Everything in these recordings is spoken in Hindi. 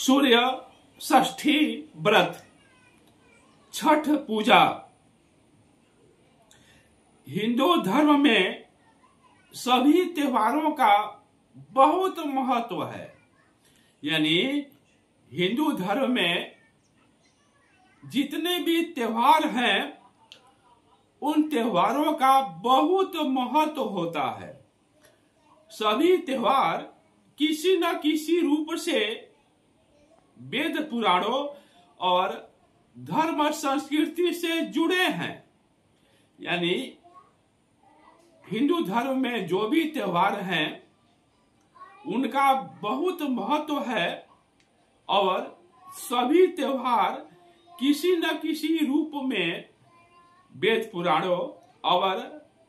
सूर्य षष्ठी व्रत, छठ पूजा। हिंदू धर्म में सभी त्योहारों का बहुत महत्व है। यानी हिंदू धर्म में जितने भी त्योहार हैं उन त्योहारों का बहुत महत्व होता है। सभी त्योहार किसी न किसी रूप से वेद पुराणों और धर्म संस्कृति से जुड़े हैं। यानी हिंदू धर्म में जो भी त्योहार हैं उनका बहुत महत्व है और सभी त्योहार किसी न किसी रूप में वेद पुराणों और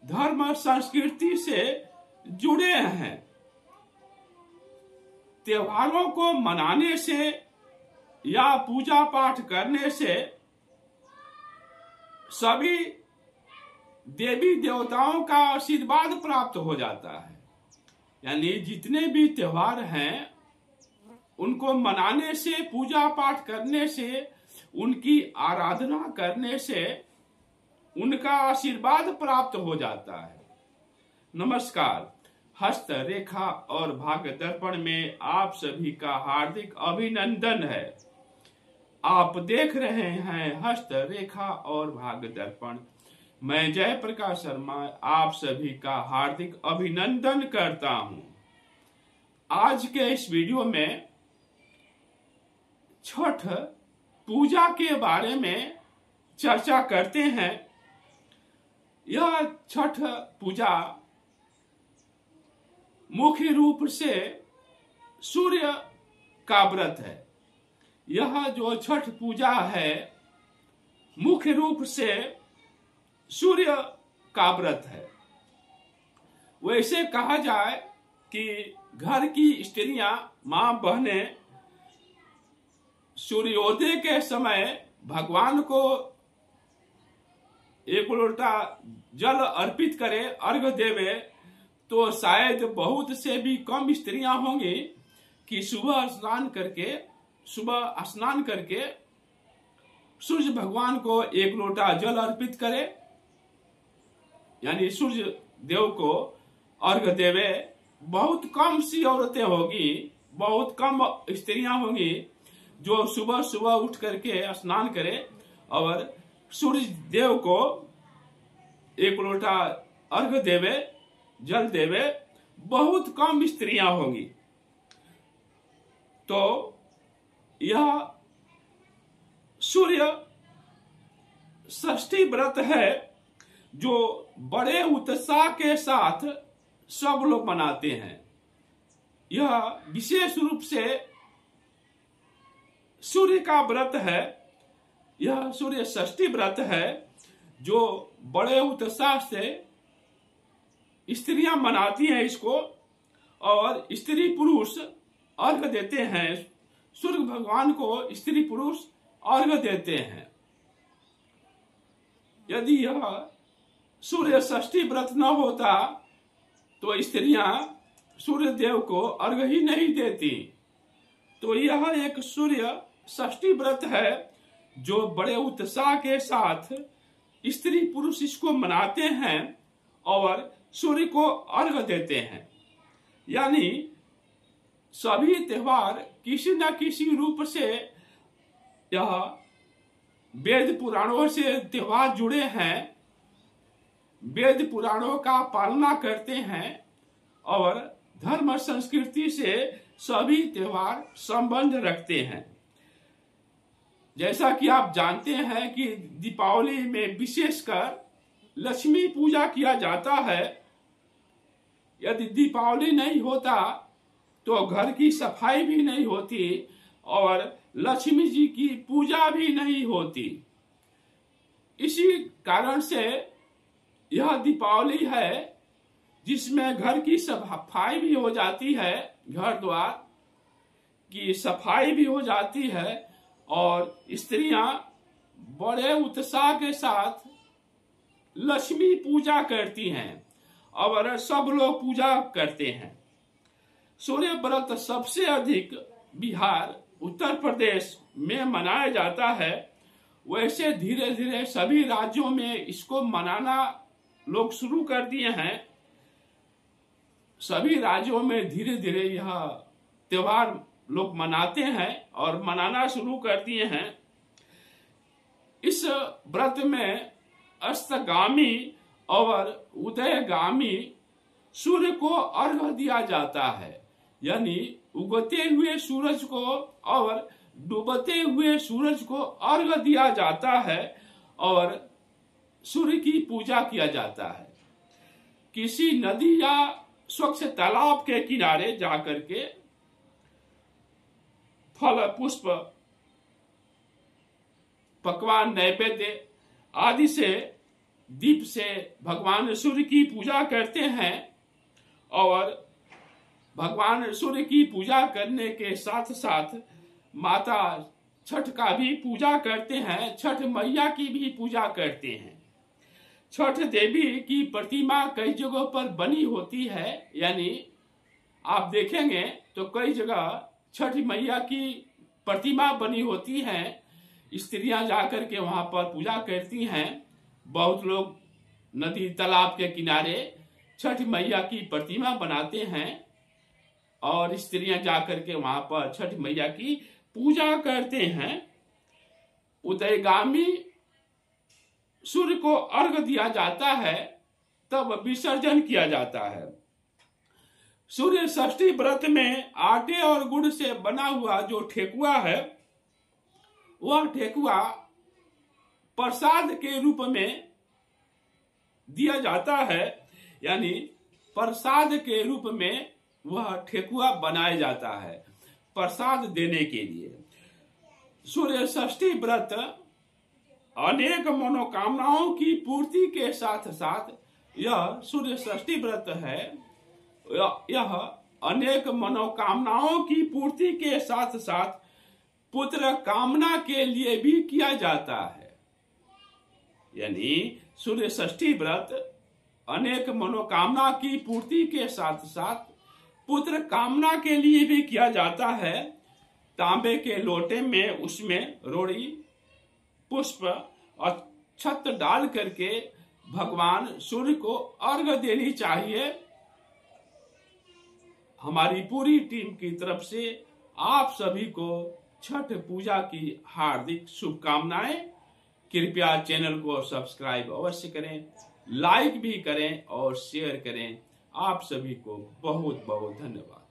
धर्म संस्कृति से जुड़े हैं। त्योहारों को मनाने से या पूजा पाठ करने से सभी देवी देवताओं का आशीर्वाद प्राप्त हो जाता है। यानी जितने भी त्योहार हैं उनको मनाने से, पूजा पाठ करने से, उनकी आराधना करने से उनका आशीर्वाद प्राप्त हो जाता है। नमस्कार, हस्त रेखा और भाग्य दर्पण में आप सभी का हार्दिक अभिनंदन है। आप देख रहे हैं हस्त रेखा और भाग्य दर्पण। मैं जयप्रकाश शर्मा आप सभी का हार्दिक अभिनंदन करता हूं। आज के इस वीडियो में छठ पूजा के बारे में चर्चा करते हैं। यह छठ पूजा मुख्य रूप से सूर्य का व्रत है। यह जो छठ पूजा है मुख्य रूप से सूर्य का व्रत है। वैसे कहा जाए कि घर की स्त्रियां, मां बहनें सूर्योदय के समय भगवान को एक लोटा जल अर्पित करे, अर्घ देवे, तो शायद बहुत से भी कम स्त्रियां होंगी कि सुबह स्नान करके सूर्य भगवान को एक लोटा जल अर्पित करे, यानी सूर्य देव को अर्घ देवे। बहुत कम सी औरतें होगी, बहुत कम स्त्रियां होंगी जो सुबह सुबह उठ करके स्नान करे और सूर्य देव को एक लोटा अर्घ देवे, जल देवे। बहुत कम स्त्रियां होंगी। तो यह सूर्य षष्ठी व्रत है जो बड़े उत्साह के साथ सब लोग मनाते हैं। यह विशेष रूप से सूर्य का व्रत है। यह सूर्य षष्ठी व्रत है जो बड़े उत्साह से स्त्रियां मनाती हैं इसको, और स्त्री पुरुष अर्घ देते हैं। सूर्य भगवान को स्त्री पुरुष अर्घ देते हैं। यदि यह सूर्य षष्ठी व्रत न होता तो स्त्रियां सूर्य देव को अर्घ ही नहीं देती। तो यह एक सूर्य षष्ठी व्रत है जो बड़े उत्साह के साथ स्त्री पुरुष इसको मनाते हैं और सूर्य को अर्घ देते हैं। यानी सभी त्योहार किसी न किसी रूप से यह वेद पुराणों से त्योहार जुड़े हैं, वेद पुराणों का पालना करते हैं और धर्म संस्कृति से सभी त्योहार संबंध रखते हैं। जैसा कि आप जानते हैं कि दीपावली में विशेषकर लक्ष्मी पूजा किया जाता है। यदि दीपावली नहीं होता तो घर की सफाई भी नहीं होती और लक्ष्मी जी की पूजा भी नहीं होती। इसी कारण से यह दीपावली है जिसमें घर की सफाई भी हो जाती है, घर द्वार की सफाई भी हो जाती है और स्त्रियां बड़े उत्साह के साथ लक्ष्मी पूजा करती हैं और सब लोग पूजा करते हैं। सूर्य व्रत सबसे अधिक बिहार, उत्तर प्रदेश में मनाया जाता है, वैसे धीरे धीरे सभी राज्यों में इसको मनाना लोग शुरू कर दिए हैं। सभी राज्यों में धीरे धीरे यह त्योहार लोग मनाते हैं और मनाना शुरू कर दिए हैं। इस व्रत में अस्तगामी और उदयगामी सूर्य को अर्घ्य दिया जाता है, यानी उगते हुए सूरज को और डूबते हुए सूरज को अर्घ्य दिया जाता है और सूर्य की पूजा किया जाता है। किसी नदी या स्वच्छ तालाब के किनारे जाकर के फल पुष्प पकवान नैवेद्य आदि से दीप से भगवान सूर्य की पूजा करते हैं और भगवान सूर्य की पूजा करने के साथ साथ माता छठ का भी पूजा करते हैं, छठ मैया की भी पूजा करते हैं। छठ देवी की प्रतिमा कई जगहों पर बनी होती है, यानी आप देखेंगे तो कई जगह छठ मैया की प्रतिमा बनी होती है। स्त्रियां जाकर के वहां पर पूजा करती हैं। बहुत लोग नदी तालाब के किनारे छठ मैया की प्रतिमा बनाते हैं और स्त्रियां जाकर के वहां पर छठ मैया की पूजा करते हैं। उदयगामी सूर्य को अर्घ्य दिया जाता है, तब विसर्जन किया जाता है। सूर्य षष्ठी व्रत में आटे और गुड़ से बना हुआ जो ठेकुआ है, वह ठेकुआ प्रसाद के रूप में दिया जाता है, यानी प्रसाद के रूप में वह ठेकुआ बनाया जाता है प्रसाद देने के लिए। सूर्य षष्ठी व्रत अनेक मनोकामनाओं की पूर्ति के साथ साथ यह सूर्य षष्ठी व्रत है, यह अनेक मनोकामनाओं की पूर्ति के साथ साथ पुत्र कामना के लिए भी किया जाता है। यानी सूर्य षष्ठी व्रत अनेक मनोकामना की पूर्ति के साथ साथ पुत्र कामना के लिए भी किया जाता है। तांबे के लोटे में उसमें रोड़ी पुष्प और छत डाल करके भगवान सूर्य को अर्घ्य देनी चाहिए। हमारी पूरी टीम की तरफ से आप सभी को छठ पूजा की हार्दिक शुभकामनाएं। कृपया चैनल को सब्सक्राइब अवश्य करें, लाइक भी करें और शेयर करें। आप सभी को बहुत बहुत धन्यवाद।